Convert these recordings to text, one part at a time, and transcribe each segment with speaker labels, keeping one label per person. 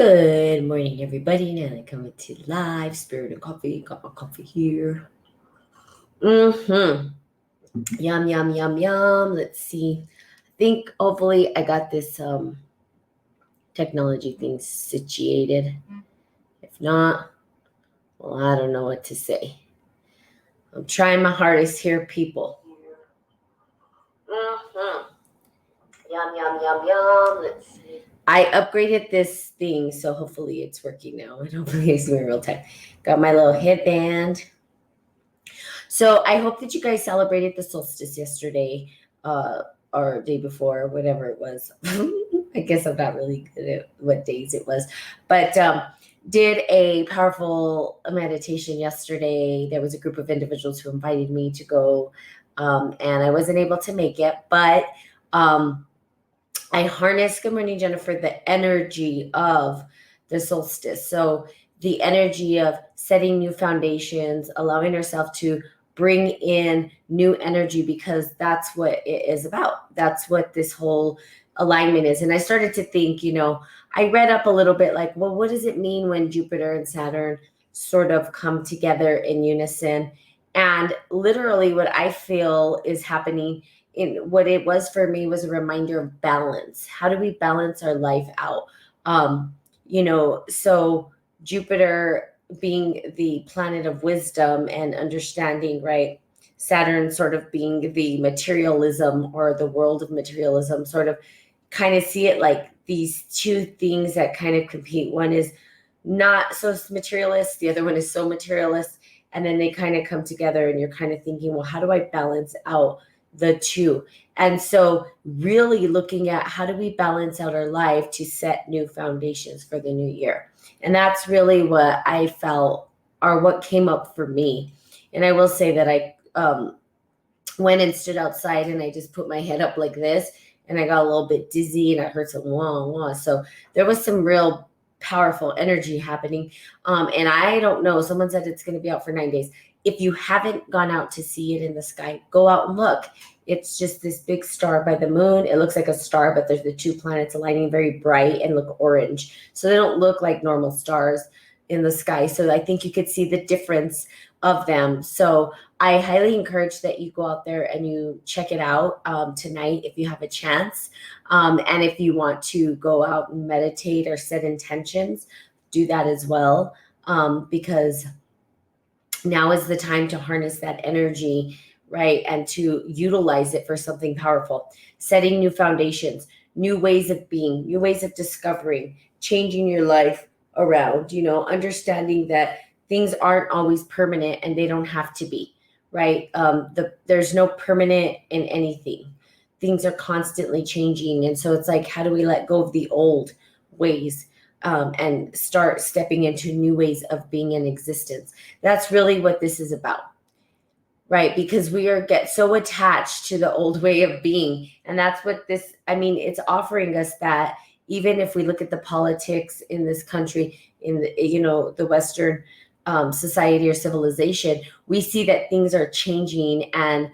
Speaker 1: Good morning, everybody. Now I come to live Spirit and Coffee. Got my coffee here. Yum, yum, yum, yum. Let's see. I think hopefully I got this technology thing situated. If not, well, I don't know what to say. I'm trying my hardest here, people. Yum, yum, yum, yum. Let's see. I upgraded this thing, so hopefully it's working now. And hopefully it's doing real time. Got my little headband. So I hope that you guys celebrated the solstice yesterday, or day before, whatever it was. I guess I'm not really good at what days it was, but did a powerful meditation yesterday. There was a group of individuals who invited me to go, and I wasn't able to make it, but I harnessed, good morning, Jennifer, the energy of the solstice. So the energy of setting new foundations, allowing ourselves to bring in new energy, because that's what it is about. That's what this whole alignment is. And I started to think, I read up a little bit like, well, what does it mean when Jupiter and Saturn sort of come together in unison? And literally what I feel is happening in what it was for me was a reminder of balance. How do we balance our life out? So Jupiter being the planet of wisdom and understanding, right? Saturn sort of being the materialism or the world of materialism, sort of kind of see it like these two things that kind of compete. One is not so materialist, the other one is so materialist. And then they kind of come together and you're kind of thinking, well, how do I balance out the two? And so really looking at how do we balance out our life to set new foundations for the new year. And that's really what I felt, or what came up for me. And I will say that I went and stood outside and I just put my head up like this, and I got a little bit dizzy and I heard some wah wah. So there was some real powerful energy happening. And I don't know, someone said it's going to be out for 9 days. If you haven't gone out to see it in the sky, go out and look. It's just this big star by the moon. It looks like a star, but there's the two planets aligning very bright and look orange. So they don't look like normal stars in the sky. So I think you could see the difference of them. So I highly encourage that you go out there and you check it out tonight if you have a chance. And if you want to go out and meditate or set intentions, do that as well. Because now is the time to harness that energy, right? And to utilize it for something powerful, setting new foundations, new ways of being, new ways of discovering, changing your life around, understanding that things aren't always permanent and they don't have to be, right? There's no permanent in anything. Things are constantly changing. And so it's like, how do we let go of the old ways and start stepping into new ways of being in existence? That's really what this is about, right? Because we get so attached to the old way of being. And that's what it's offering us that. Even if we look at the politics in this country, in the Western society or civilization, we see that things are changing and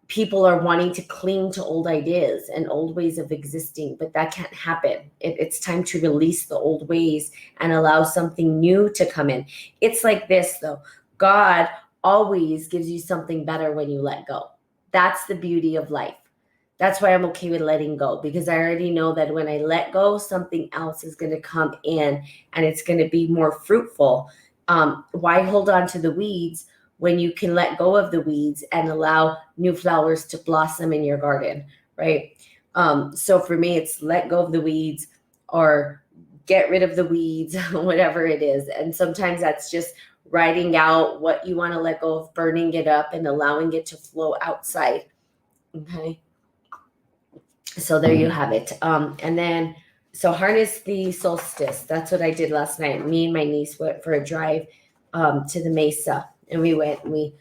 Speaker 1: people are wanting to cling to old ideas and old ways of existing, but that can't happen. It's time to release the old ways and allow something new to come in. It's like this, though. God always gives you something better when you let go. That's the beauty of life. That's why I'm okay with letting go, because I already know that when I let go, something else is going to come in and it's going to be more fruitful. Why hold on to the weeds when you can let go of the weeds and allow new flowers to blossom in your garden, right? So for me, it's let go of the weeds or get rid of the weeds, whatever it is. And sometimes that's just writing out what you want to let go of, burning it up and allowing it to flow outside. Okay. So there you have it. And then, so harness the solstice. That's what I did last night. Me and my niece went for a drive to the Mesa. And we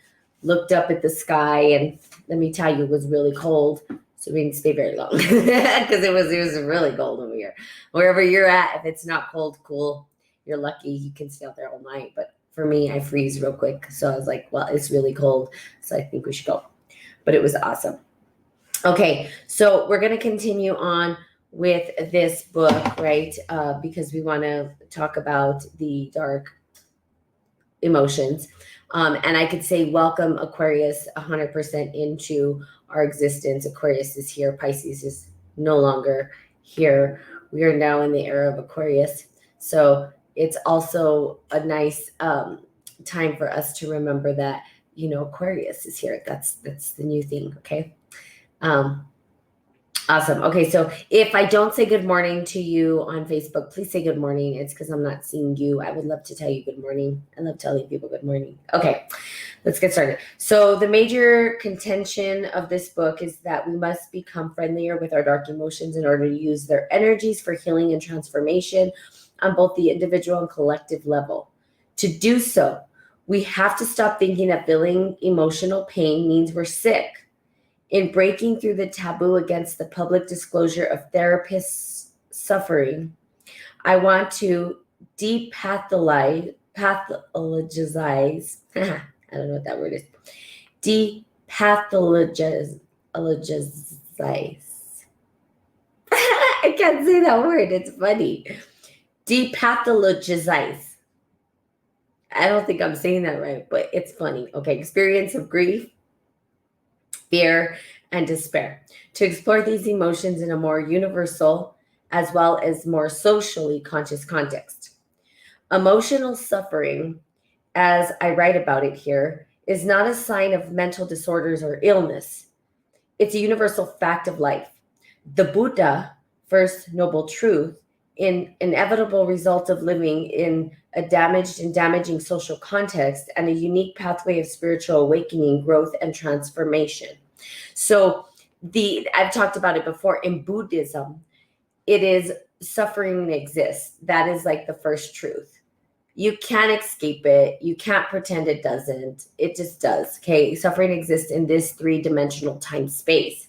Speaker 1: looked up at the sky, and let me tell you, it was really cold. So we didn't stay very long because it was really cold over here. Wherever you're at, if it's not cold, cool, you're lucky. You can stay out there all night. But for me, I freeze real quick. So I was like, well, it's really cold, so I think we should go. But it was awesome. Okay, so we're going to continue on with this book, right? Because we want to talk about the dark emotions. And I could say, welcome Aquarius 100% into our existence. Aquarius is here. Pisces is no longer here. We are now in the era of Aquarius. So it's also a nice time for us to remember that, Aquarius is here. That's the new thing. Okay. Awesome. Okay, so if I don't say good morning to you on Facebook, please say good morning. It's because I'm not seeing you. I would love to tell you good morning. I love telling people good morning. Okay, let's get started. So the major contention of this book is that we must become friendlier with our dark emotions in order to use their energies for healing and transformation on both the individual and collective level. To do so, we have to stop thinking that feeling emotional pain means we're sick. In breaking through the taboo against the public disclosure of therapists' suffering, I want to depathologize, I don't know what that word is, depathologize, I can't say that word, it's funny, depathologize. I don't think I'm saying that right, but it's funny. Okay, experience of grief, fear, and despair. To explore these emotions in a more universal as well as more socially conscious context. Emotional suffering, as I write about it here, is not a sign of mental disorders or illness. It's a universal fact of life. The Buddha, first noble truth, an inevitable result of living in a damaged and damaging social context, and a unique pathway of spiritual awakening, growth, and transformation. So I've talked about it before. In Buddhism, it is suffering exists. That is like the first truth. You can't escape it. You can't pretend it doesn't. It just does. Okay. Suffering exists in this 3-dimensional time space.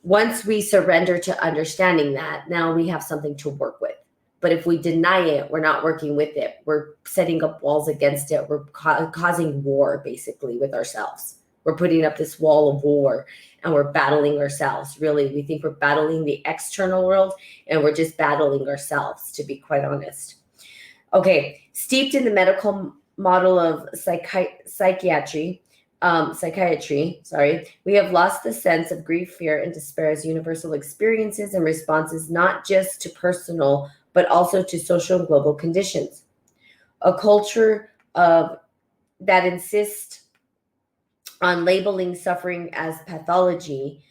Speaker 1: Once we surrender to understanding that, now we have something to work with. But if we deny it, we're not working with it. We're setting up walls against it. We're causing war, basically, with ourselves. We're putting up this wall of war and we're battling ourselves. Really, we think we're battling the external world and we're just battling ourselves, to be quite honest. Okay, steeped in the medical model of psychiatry, we have lost the sense of grief, fear, and despair as universal experiences and responses, not just to personal, but also to social and global conditions. A culture that insists on labeling suffering as pathology,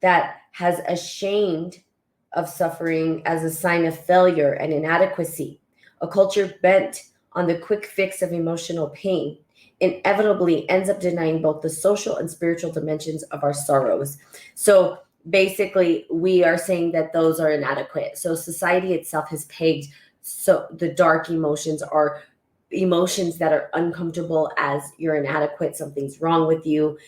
Speaker 1: that has ashamed of suffering as a sign of failure and inadequacy. A culture bent on the quick fix of emotional pain inevitably ends up denying both the social and spiritual dimensions of our sorrows. So basically, we are saying that those are inadequate. So society itself has pegged the dark emotions are emotions that are uncomfortable as you're inadequate, something's wrong with you.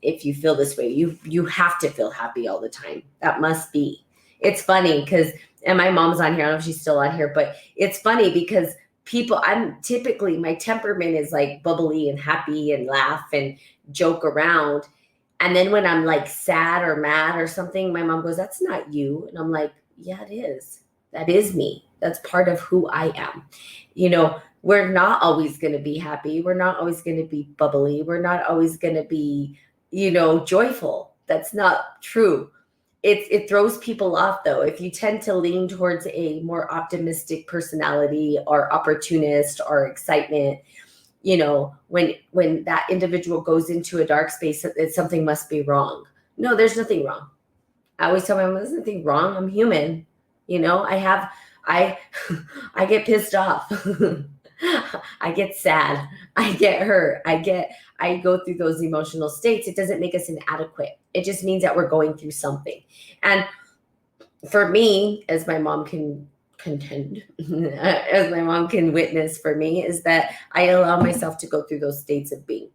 Speaker 1: If you feel this way, you have to feel happy all the time. That must be. It's funny because, and my mom's on here, I don't know if she's still on here, but it's funny because I'm typically, my temperament is like bubbly and happy and laugh and joke around. And then when I'm like sad or mad or something, my mom goes, "That's not you." And I'm like, "Yeah, it is. That is me. That's part of who I am." We're not always going to be happy. We're not always going to be bubbly. We're not always going to be, joyful. That's not true. It throws people off, though. If you tend to lean towards a more optimistic personality or opportunist or excitement, when that individual goes into a dark space, something must be wrong. No, there's nothing wrong. I always tell my mom, there's nothing wrong. I'm human. I get pissed off. I get sad. I get hurt. I go through those emotional states. It doesn't make us inadequate. It just means that we're going through something. And for me, as my mom can contend, as my mom can witness for me, is that I allow myself to go through those states of being.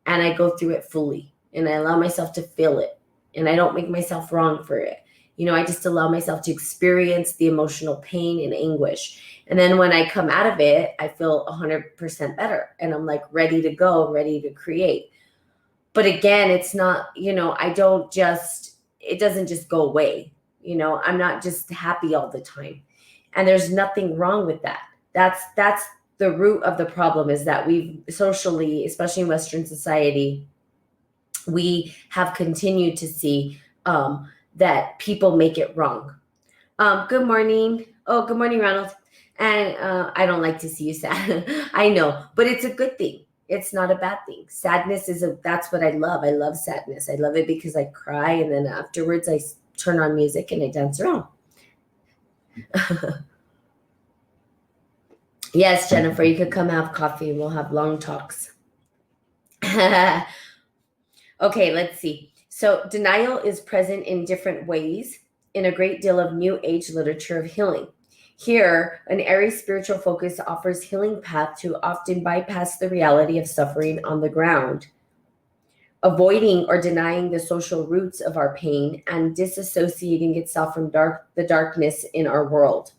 Speaker 1: And I go through it fully. And I allow myself to feel it. And I don't make myself wrong for it. I just allow myself to experience the emotional pain and anguish. And then when I come out of it, I feel 100% better. And I'm like ready to go, ready to create. But again, it's not, it doesn't just go away. I'm not just happy all the time. And there's nothing wrong with that. That's the root of the problem, is that we've socially, especially in Western society, we have continued to see that people make it wrong. Good morning. Oh, good morning, Ronald. And I don't like to see you sad. I know, but it's a good thing. It's not a bad thing. Sadness that's what I love. I love sadness. I love it because I cry, and then afterwards I turn on music and I dance around. Yes, Jennifer, you could come have coffee. We'll have long talks. Okay, let's see. So denial is present in different ways in a great deal of New Age literature of healing. Here, an airy spiritual focus offers healing path to often bypass the reality of suffering on the ground, avoiding or denying the social roots of our pain and disassociating itself from the darkness in our world.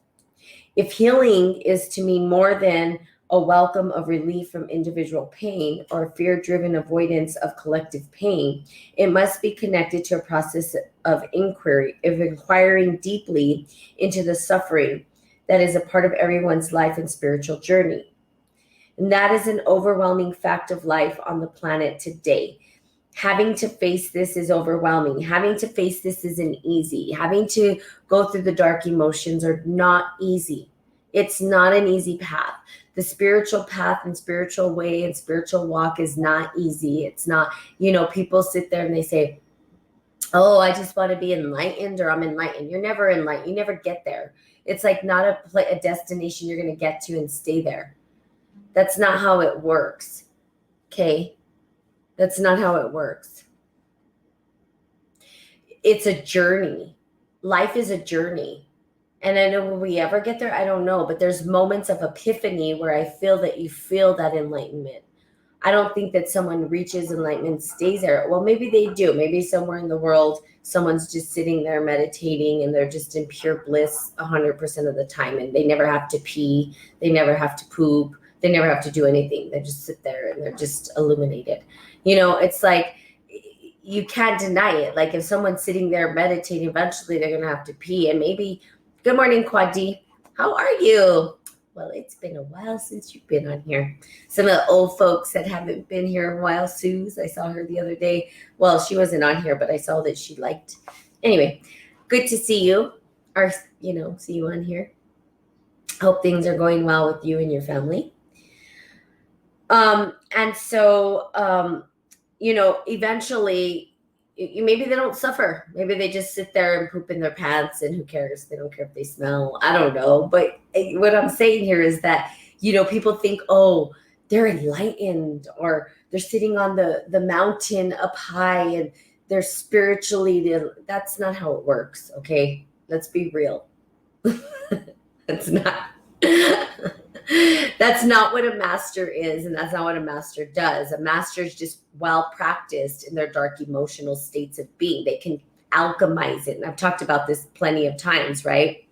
Speaker 1: If healing is to mean more than a welcome of relief from individual pain or fear-driven avoidance of collective pain, it must be connected to a process of inquiring deeply into the suffering that is a part of everyone's life and spiritual journey. And that is an overwhelming fact of life on the planet today. Having to face this is overwhelming. Having to face this isn't easy. Having to go through the dark emotions are not easy. It's not an easy path. The spiritual path and spiritual way and spiritual walk is not easy. It's not, people sit there and they say, oh, I just want to be enlightened, or I'm enlightened. You're never enlightened. You never get there. It's like not a destination you're going to get to and stay there. That's not how it works. Okay? That's not how it works. It's a journey. Life is a journey. And I know, will we ever get there? I don't know. But there's moments of epiphany where I feel that you feel that enlightenment. I don't think that someone reaches enlightenment, stays there. Well, maybe they do. Maybe somewhere in the world, someone's just sitting there meditating and they're just in pure bliss 100% of the time. And they never have to pee. They never have to poop. They never have to do anything. They just sit there and they're just illuminated. It's like, you can't deny it. Like if someone's sitting there meditating, eventually they're going to have to pee. And maybe, good morning, Quadi. How are you? Well, it's been a while since you've been on here. Some of the old folks that haven't been here in a while, Suze, I saw her the other day. Well, she wasn't on here, but I saw that she liked. Anyway, good to see you, or, see you on here. Hope things are going well with you and your family. And so, eventually, maybe they don't suffer. Maybe they just sit there and poop in their pants, and who cares? They don't care if they smell. I don't know. But what I'm saying here is that, people think, oh, they're enlightened, or they're sitting on the mountain up high and they're spiritually. That's not how it works. Okay. Let's be real. That's not what a master is, and that's not what a master does. A master is just well practiced in their dark emotional states of being. They can alchemize it, and I've talked about this plenty of times, right?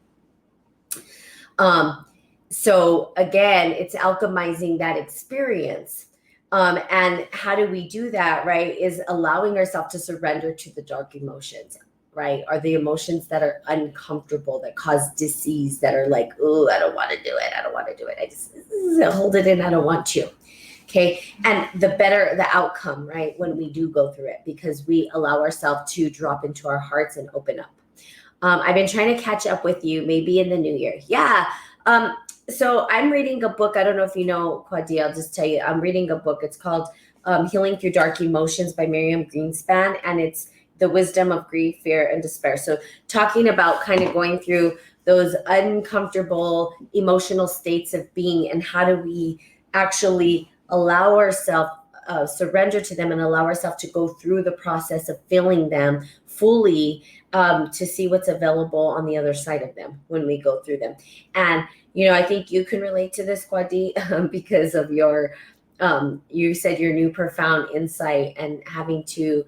Speaker 1: So again, it's alchemizing that experience. And how do we do that, right? Is allowing ourselves to surrender to the dark emotions. Right? Are the emotions that are uncomfortable, that cause disease, that are like, oh, I don't want to do it. I don't want to do it. I just hold it in. I don't want to. Okay. And the better the outcome, right? When we do go through it, because we allow ourselves to drop into our hearts and open up. I've been trying to catch up with you maybe in the new year. Yeah. So I'm reading a book. I don't know if you know, Quadi, I'll just tell you, I'm reading a book. It's called Healing Through Dark Emotions by Miriam Greenspan. And it's the wisdom of grief, fear, and despair. So talking about kind of going through those uncomfortable emotional states of being, and how do we actually allow ourselves, surrender to them, and allow ourselves to go through the process of feeling them fully, to see what's available on the other side of them when we go through them. And, I think you can relate to this, Quadi, because of your, you said your new profound insight and having to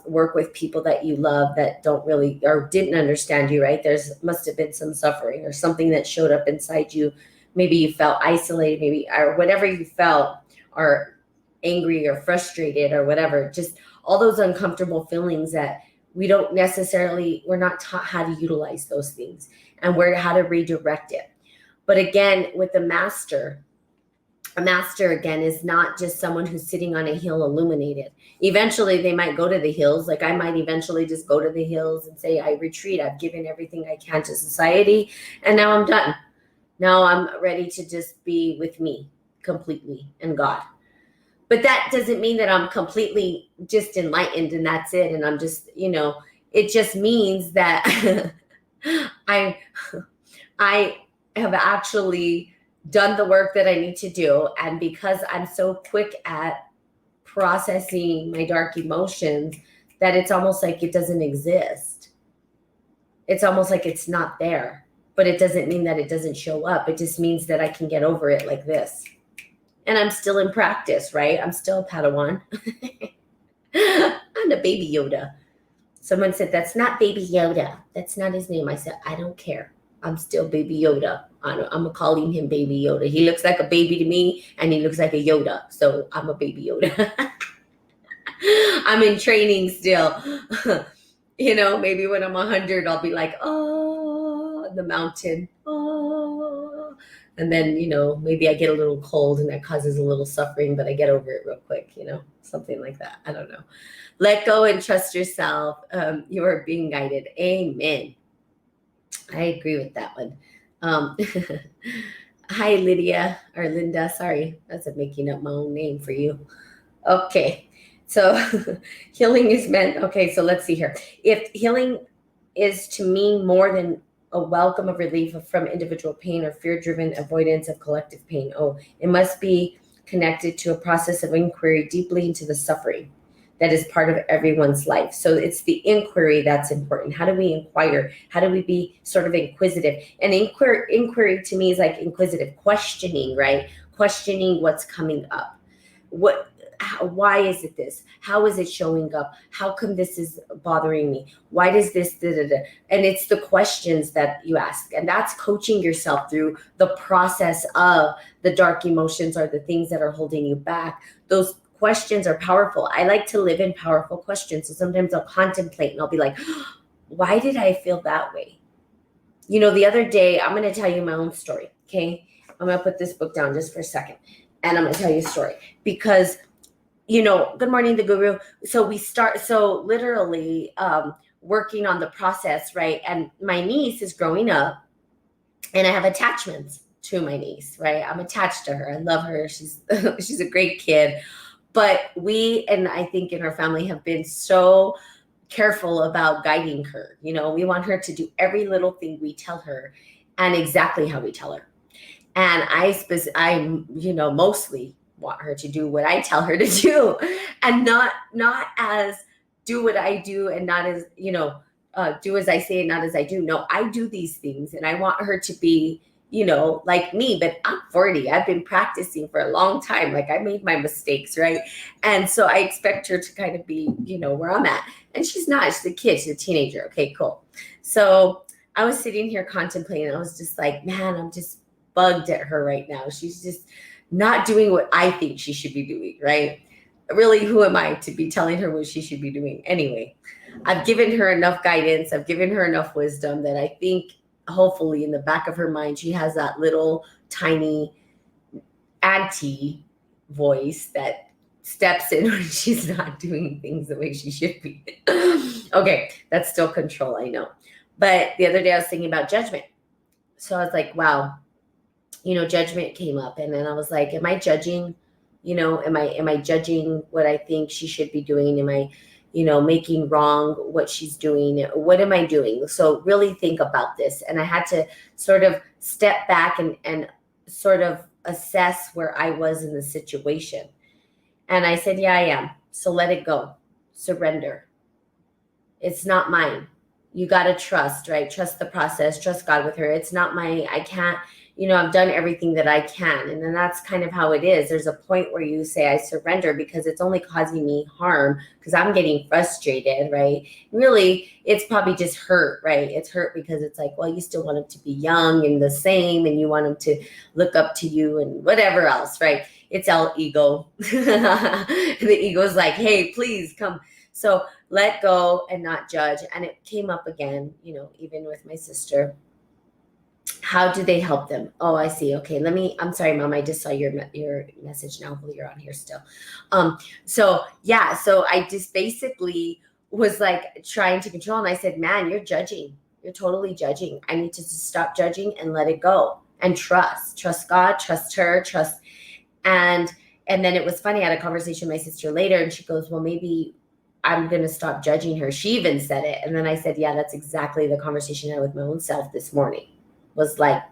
Speaker 1: work with people that you love that don't really, or didn't understand you, right? Must have been some suffering or something that showed up inside you. Maybe you felt isolated, maybe, or whatever you felt, or angry or frustrated or whatever, just all those uncomfortable feelings that We don't necessarily, we're not taught how to utilize those things and how to redirect it. But again, with the master, a master again is not just someone who's sitting on a hill illuminated. Eventually they might go to the hills. Like I might eventually just go to the hills and say, I retreat. I've given everything I can to society. And now I'm done. Now I'm ready to just be with me completely and God. But that doesn't mean that I'm completely just enlightened and that's it. And I'm just, it just means that I have actually done the work that I need to do. And because I'm so quick at processing my dark emotions, that it's almost like it doesn't exist. It's almost like it's not there, but it doesn't mean that it doesn't show up. It just means that I can get over it like this. And I'm still in practice, right? I'm still a Padawan. I'm a baby Yoda. Someone said, that's not baby Yoda. That's not his name. I said, I don't care. I'm still baby Yoda. I'm calling him baby Yoda. He looks like a baby to me and he looks like a Yoda. So I'm a baby Yoda. I'm in training still. Maybe when I'm 100, I'll be like, oh, the mountain. Oh. And then, maybe I get a little cold and that causes a little suffering, but I get over it real quick, something like that. I don't know. Let go and trust yourself. You are being guided. Amen. I agree with that one. Hi, Lydia or Linda. Sorry, that's making up my own name for you. Okay. So healing is meant. Okay. So let's see here. If healing is to mean more than a welcome of relief from individual pain or fear-driven avoidance of collective pain, it must be connected to a process of inquiry deeply into the suffering that is part of everyone's life. So it's the inquiry that's important. How do we inquire? How do we be sort of inquisitive? And inquiry to me is like inquisitive questioning, right? Questioning what's coming up. Why is it this? How is it showing up? How come this is bothering me? Why does this, And it's the questions that you ask. And that's coaching yourself through the process of the dark emotions or the things that are holding you back. Those questions are powerful. I like to live in powerful questions. So sometimes I'll contemplate and I'll be like, why did I feel that way? The other day, I'm going to tell you my own story. Okay. I'm going to put this book down just for a second. And I'm going to tell you a story because, good morning, the guru. So literally working on the process, right? And my niece is growing up and I have attachments to my niece, right? I'm attached to her. I love her. She's a great kid. But and I think in our family have been so careful about guiding her. We want her to do every little thing we tell her and exactly how we tell her. And I mostly want her to do what I tell her to do and not as do what I do and not as, do as I say and not as I do. No, I do these things and I want her to be like me, but I'm 40. I've been practicing for a long time. Like I made my mistakes, right? And so I expect her to kind of be, where I'm at. And she's not. She's a kid. She's a teenager. Okay, cool. So I was sitting here contemplating. I was just like, man, I'm just bugged at her right now. She's just not doing what I think she should be doing, right? Really, who am I to be telling her what she should be doing? Anyway, I've given her enough guidance. I've given her enough wisdom that I think hopefully in the back of her mind, she has that little tiny auntie voice that steps in when she's not doing things the way she should be. Okay, that's still control, I know. But the other day I was thinking about judgment. So I was like, wow, judgment came up. And then I was like, am I judging? Am I judging what I think she should be doing? Am I making wrong what she's doing? What am I doing? So really think about this. And I had to sort of step back and sort of assess where I was in the situation. And I said, yeah, I am. So let it go. Surrender. It's not mine. You got to trust, right? Trust the process, trust God with her. It's not I can't, I've done everything that I can. And then that's kind of how it is. There's a point where you say, I surrender because it's only causing me harm because I'm getting frustrated, right? Really, it's probably just hurt, right? It's hurt because it's like, well, you still want him to be young and the same, and you want him to look up to you and whatever else, right? It's all ego. The ego's like, hey, please come. So let go and not judge. And it came up again, even with my sister. How do they help them? Oh, I see. Okay, I'm sorry, Mom. I just saw your message now. Well, you're on here still. So I just basically was like trying to control, and I said, "Man, you're judging. You're totally judging. I need to just stop judging and let it go and trust God, trust her, trust." And then it was funny. I had a conversation with my sister later, and she goes, "Well, maybe I'm going to stop judging her." She even said it, and then I said, "Yeah, that's exactly the conversation I had with my own self this morning." Was like,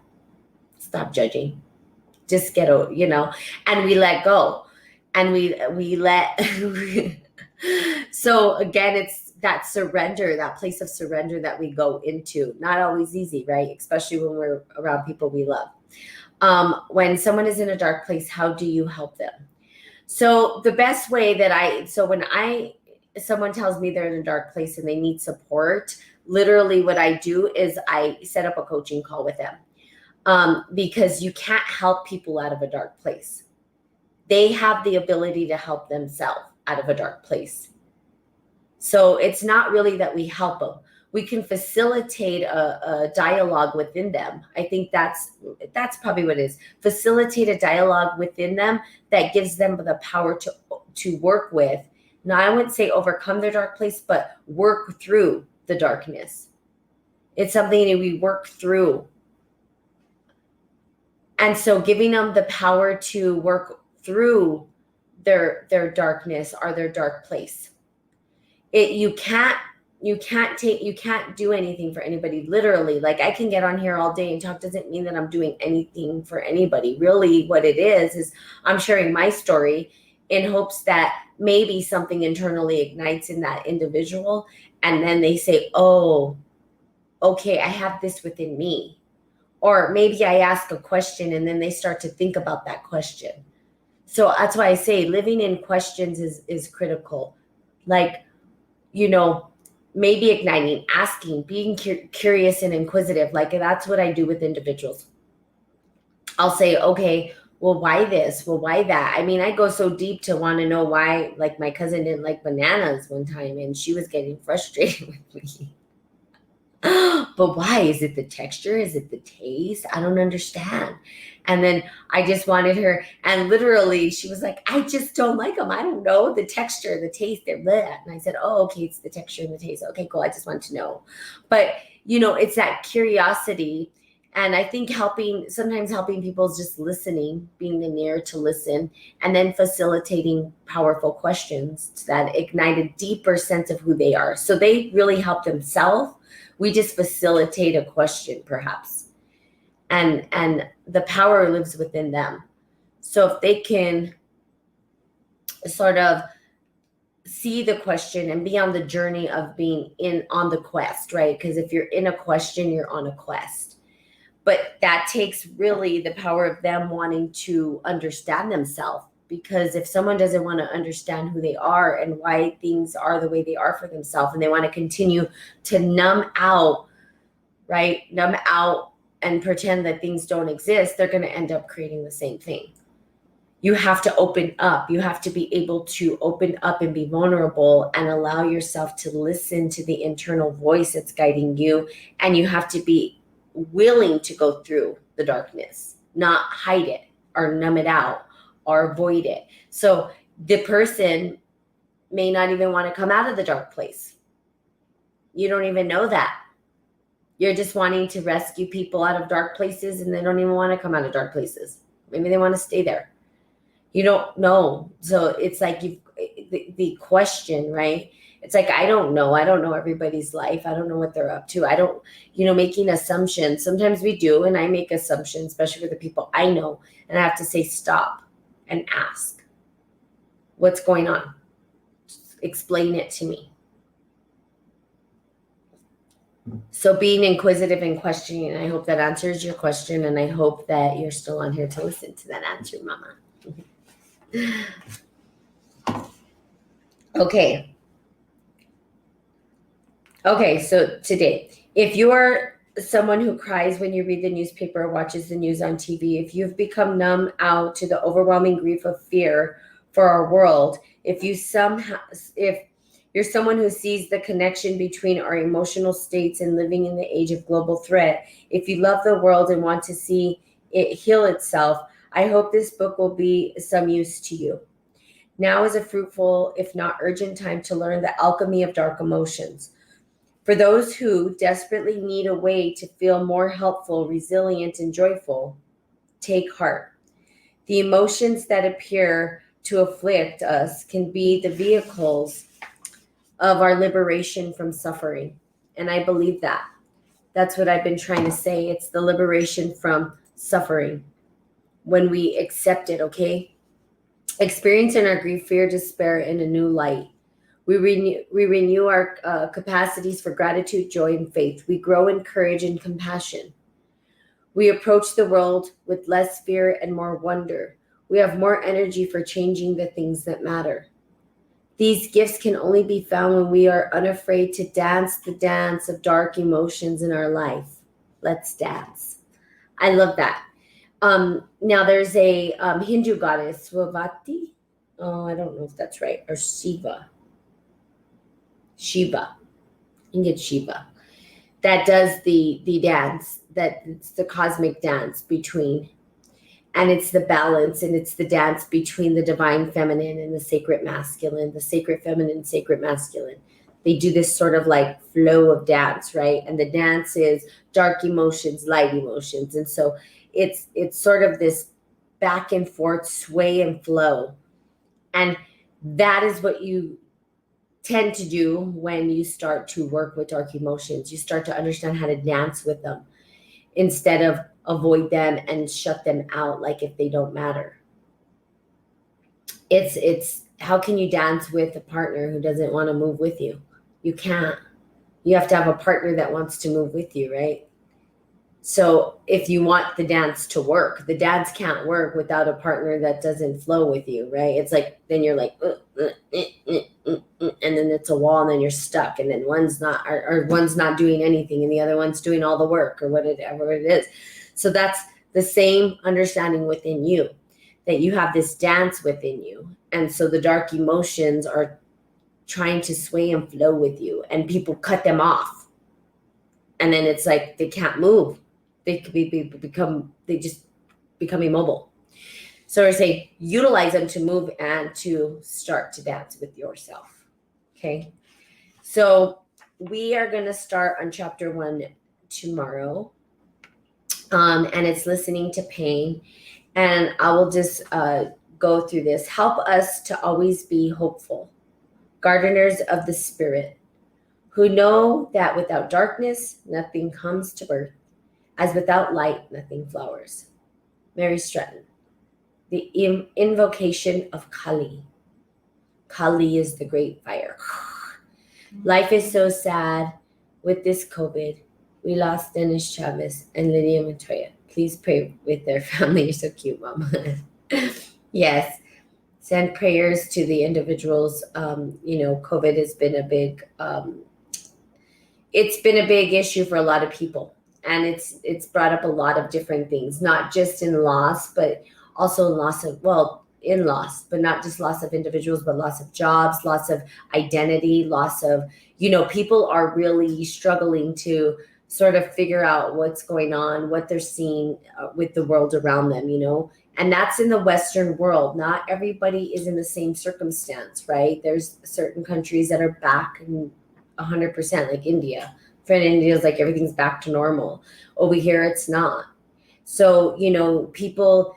Speaker 1: stop judging, just get out, and we let go, and we let so again, it's that surrender, that place of surrender that we go into. Not always easy, right? Especially when we're around people we love. When someone is in a dark place, how do you help them? So the best way that when someone tells me they're in a dark place and they need support, literally what I do is I set up a coaching call with them. Because you can't help people out of a dark place. They have the ability to help themselves out of a dark place. So it's not really that we help them. We can facilitate a dialogue within them. I think that's probably what it is. Facilitate a dialogue within them that gives them the power to work with. Now, I wouldn't say overcome their dark place, but work through the darkness. It's something that we work through. And so giving them the power to work through their darkness or their dark place. You can't do anything for anybody, literally. Like, I can get on here all day and talk, doesn't mean that I'm doing anything for anybody. Really, what it is I'm sharing my story in hopes that maybe something internally ignites in that individual, and then they say, oh, okay, I have this within me. Or maybe I ask a question and then they start to think about that question. So that's why I say living in questions is critical. Like, maybe igniting, asking, being curious and inquisitive. Like, that's what I do with individuals. I'll say, okay, well, why this? Well, why that? I mean, I go so deep to want to know why, like, my cousin didn't like bananas one time and she was getting frustrated with me. But why? Is it the texture? Is it the taste? I don't understand. And then I just wanted her, and literally she was like, I just don't like them. I don't know, the texture, the taste, they're bleh. And I said, oh, okay, it's the texture and the taste. Okay, cool. I just want to know. But, it's that curiosity. And I think sometimes helping people is just listening, being the ear to listen, and then facilitating powerful questions that ignite a deeper sense of who they are. So they really help themselves. We just facilitate a question, perhaps. And the power lives within them. So if they can sort of see the question and be on the journey of being on the quest, right? Because if you're in a question, you're on a quest. But that takes really the power of them wanting to understand themselves. Because if someone doesn't want to understand who they are and why things are the way they are for themselves, and they want to continue to numb out and pretend that things don't exist, they're going to end up creating the same thing. You have to open up. You have to be able to open up and be vulnerable and allow yourself to listen to the internal voice that's guiding you. And you have to be willing to go through the darkness, not hide it or numb it out or avoid it. So the person may not even want to come out of the dark place. You don't even know that. You're just wanting to rescue people out of dark places, and they don't even want to come out of dark places. Maybe they want to stay there. You don't know. So it's like the question, right? It's like, I don't know. I don't know everybody's life. I don't know what they're up to. I don't, making assumptions. Sometimes we do, and I make assumptions, especially for the people I know. And I have to say, stop and ask, what's going on? Explain it to me. So being inquisitive and questioning, and I hope that answers your question, and I hope that you're still on here to listen to that answer, Mama. Okay, so today, if you're someone who cries when you read the newspaper or watches the news on TV, if you've become numb out to the overwhelming grief of fear for our world, if you're You're someone who sees the connection between our emotional states and living in the age of global threat. If you love the world and want to see it heal itself, I hope this book will be some use to you. Now is a fruitful, if not urgent, time to learn the alchemy of dark emotions. For those who desperately need a way to feel more helpful, resilient, and joyful, take heart. The emotions that appear to afflict us can be the vehicles of our liberation from suffering. And I believe that. That's what I've been trying to say. It's the liberation from suffering when we accept it, okay? Experiencing our grief, fear, despair in a new light. We renew our capacities for gratitude, joy, and faith. We grow in courage and compassion. We approach the world with less fear and more wonder. We have more energy for changing the things that matter. These gifts can only be found when we are unafraid to dance the dance of dark emotions in our life. Let's dance. I love that. Now there's a Hindu goddess, Swavati. Oh, I don't know if that's right. Or Shiva. Shiva. I think it's Shiva. That does the dance. That it's the cosmic dance between, and it's the balance, and it's the dance between the divine feminine and the sacred masculine, the sacred feminine, sacred masculine. They do this sort of like flow of dance, right? And the dance is dark emotions, light emotions. And so it's sort of this back and forth sway and flow. And that is what you tend to do when you start to work with dark emotions. You start to understand how to dance with them instead of avoid them and shut them out like if they don't matter. It's how can you dance with a partner who doesn't want to move with you? You can't. You have to have a partner that wants to move with you, right? So if you want the dance to work, the dance can't work without a partner that doesn't flow with you, right? It's like, then you're like, and then it's a wall, and then you're stuck, and then one's not, or one's not doing anything, and the other one's doing all the work, or whatever it is. So that's the same understanding within you, that you have this dance within you. And so the dark emotions are trying to sway and flow with you, and people cut them off. And then it's like they can't move. They could they just become immobile. So I say utilize them to move and to start to dance with yourself. Okay. So we are going to start on chapter 1 tomorrow. And it's listening to pain. And I will just go through this. Help us to always be hopeful, gardeners of the spirit, who know that without darkness, nothing comes to birth, as without light, nothing flowers. Mary Stratton. The invocation of Kali. Kali is the great fire. Life is so sad with this COVID. We lost Dennis Chavez and Lydia Montoya. Please pray with their family. You're so cute, Mama. Yes. Send prayers to the individuals. COVID has been a big, it's been a big issue for a lot of people. And it's brought up a lot of different things, not just in loss, but also in loss, but not just loss of individuals, but loss of jobs, loss of identity, loss of, people are really struggling to sort of figure out what's going on, what they're seeing with the world around them, and that's in the Western world. Not everybody is in the same circumstance, right? There's certain countries that are back in 100%, like India. For India, it's like everything's back to normal. Over here, it's not. So, people,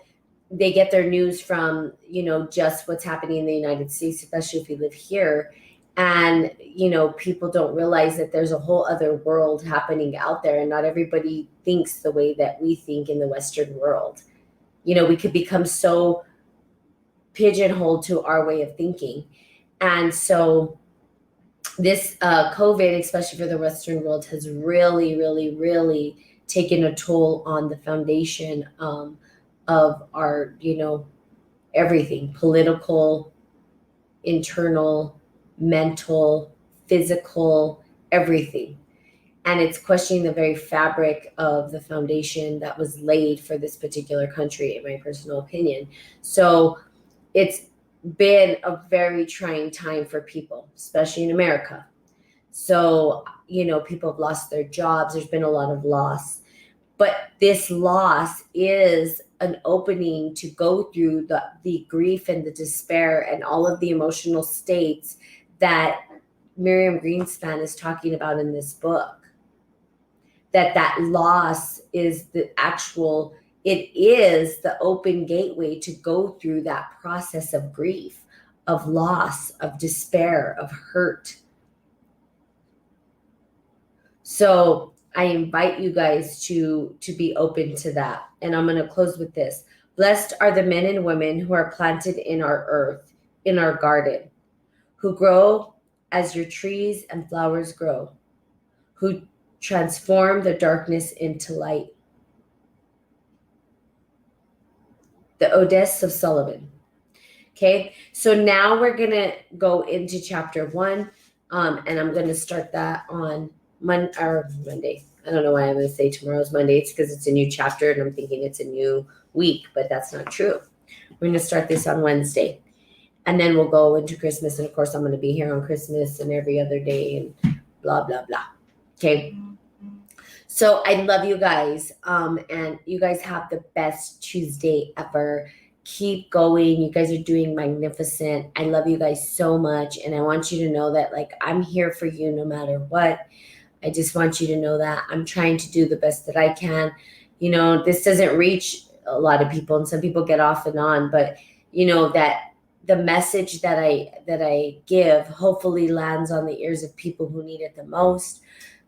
Speaker 1: they get their news from, just what's happening in the United States, especially if you live here. And, people don't realize that there's a whole other world happening out there. And not everybody thinks the way that we think in the Western world. We could become so pigeonholed to our way of thinking. And so this COVID, especially for the Western world, has really, really, really taken a toll on the foundation of our, everything, political, internal, mental, physical, everything. And it's questioning the very fabric of the foundation that was laid for this particular country, in my personal opinion. So it's been a very trying time for people, especially in America. So, people have lost their jobs. There's been a lot of loss. But this loss is an opening to go through the grief and the despair and all of the emotional states that Miriam Greenspan is talking about in this book. That loss is it is the open gateway to go through that process of grief, of loss, of despair, of hurt. So I invite you guys to be open to that. And I'm going to close with this. Blessed are the men and women who are planted in our earth, in our garden, who grow as your trees and flowers grow, who transform the darkness into light. The Odess of Sullivan. Okay, so now we're going to go into chapter 1, and I'm going to start that on Monday. I don't know why I'm going to say tomorrow's Monday. It's because it's a new chapter, and I'm thinking it's a new week, but that's not true. We're going to start this on Wednesday, and then we'll go into Christmas, and of course, I'm going to be here on Christmas and every other day, and blah, blah, blah. Okay, so I love you guys, and you guys have the best Tuesday ever. Keep going. You guys are doing magnificent. I love you guys so much. And I want you to know that, I'm here for you no matter what. I just want you to know that I'm trying to do the best that I can. This doesn't reach a lot of people, and some people get off and on, but that the message that I give hopefully lands on the ears of people who need it the most.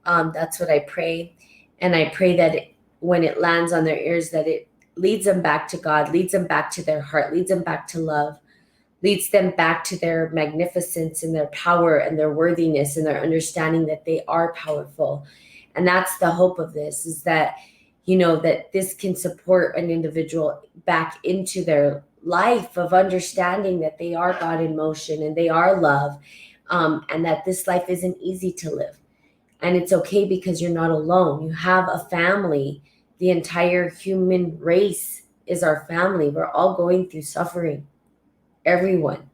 Speaker 1: That's what I pray. And I pray that when it lands on their ears, that it leads them back to God, leads them back to their heart, leads them back to love, leads them back to their magnificence and their power and their worthiness and their understanding that they are powerful. And that's the hope of this, is that, that this can support an individual back into their life of understanding that they are God in motion and they are love, and that this life isn't easy to live. And it's okay because you're not alone. You have a family. The entire human race is our family. We're all going through suffering. Everyone.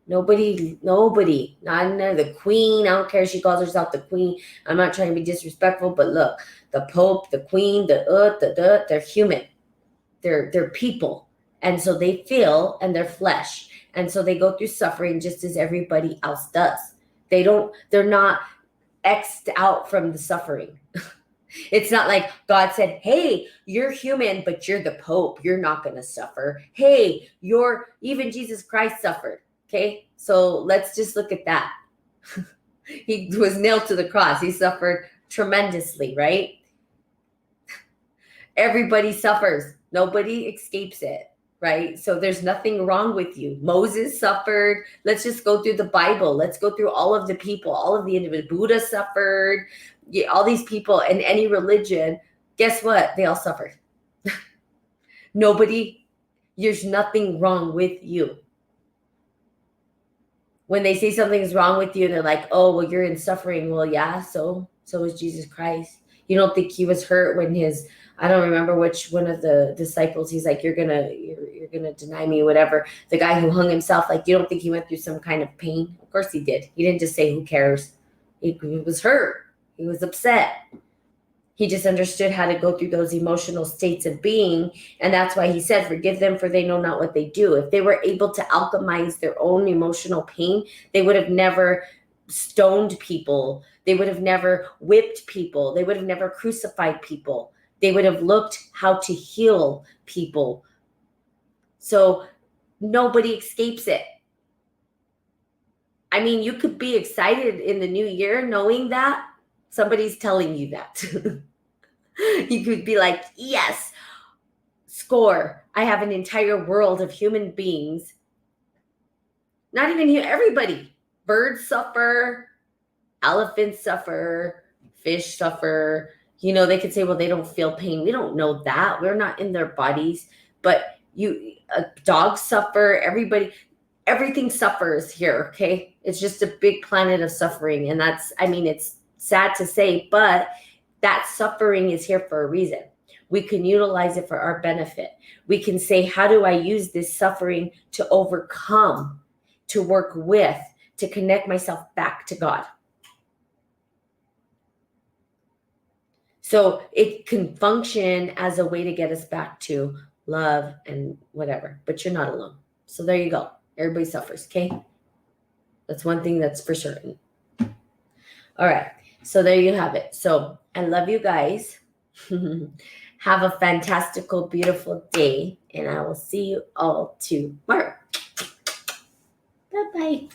Speaker 1: Nobody, not even the queen. I don't care if she calls herself the queen. I'm not trying to be disrespectful, but look, the Pope, the queen, they're human. They're people. And so they feel, and they're flesh. And so they go through suffering just as everybody else does. They're not X'd out from the suffering. It's not like God said, hey, you're human, but you're the Pope. You're not going to suffer. Hey, even Jesus Christ suffered. Okay, so let's just look at that. He was nailed to the cross. He suffered tremendously, right? Everybody suffers. Nobody escapes it, right? So there's nothing wrong with you. Moses suffered. Let's just go through the Bible. Let's go through all of the people, all of the individuals. Buddha suffered. Yeah, all these people in any religion, guess what? They all suffered. There's nothing wrong with you. When they say something is wrong with you, they're like, oh, well, you're in suffering. Well, yeah, so is Jesus Christ. You don't think he was hurt when I don't remember which one of the disciples, he's like, you're gonna deny me, whatever. The guy who hung himself, you don't think he went through some kind of pain? Of course he did. He didn't just say, who cares? He was hurt. He was upset. He just understood how to go through those emotional states of being. And that's why he said, forgive them, for they know not what they do. If they were able to alchemize their own emotional pain, they would have never stoned people. They would have never whipped people. They would have never crucified people. They would have looked how to heal people. So nobody escapes it. I mean, you could be excited in the new year knowing that somebody's telling you that. You could be like, yes, score. I have an entire world of human beings. Not even you, everybody. Birds suffer. Elephants suffer. Fish suffer. They could say, well, they don't feel pain. We don't know that. We're not in their bodies. But dogs suffer. Everything suffers here, okay? It's just a big planet of suffering. And it's sad to say, but that suffering is here for a reason. We can utilize it for our benefit. We can say, how do I use this suffering to overcome to work with, to connect myself back to God. So it can function as a way to get us back to love and whatever, but you're not alone. So there you go. Everybody suffers, okay? That's one thing that's for certain. All right. So there you have it. So I love you guys. Have a fantastical, beautiful day, and I will see you all tomorrow. Bye-bye.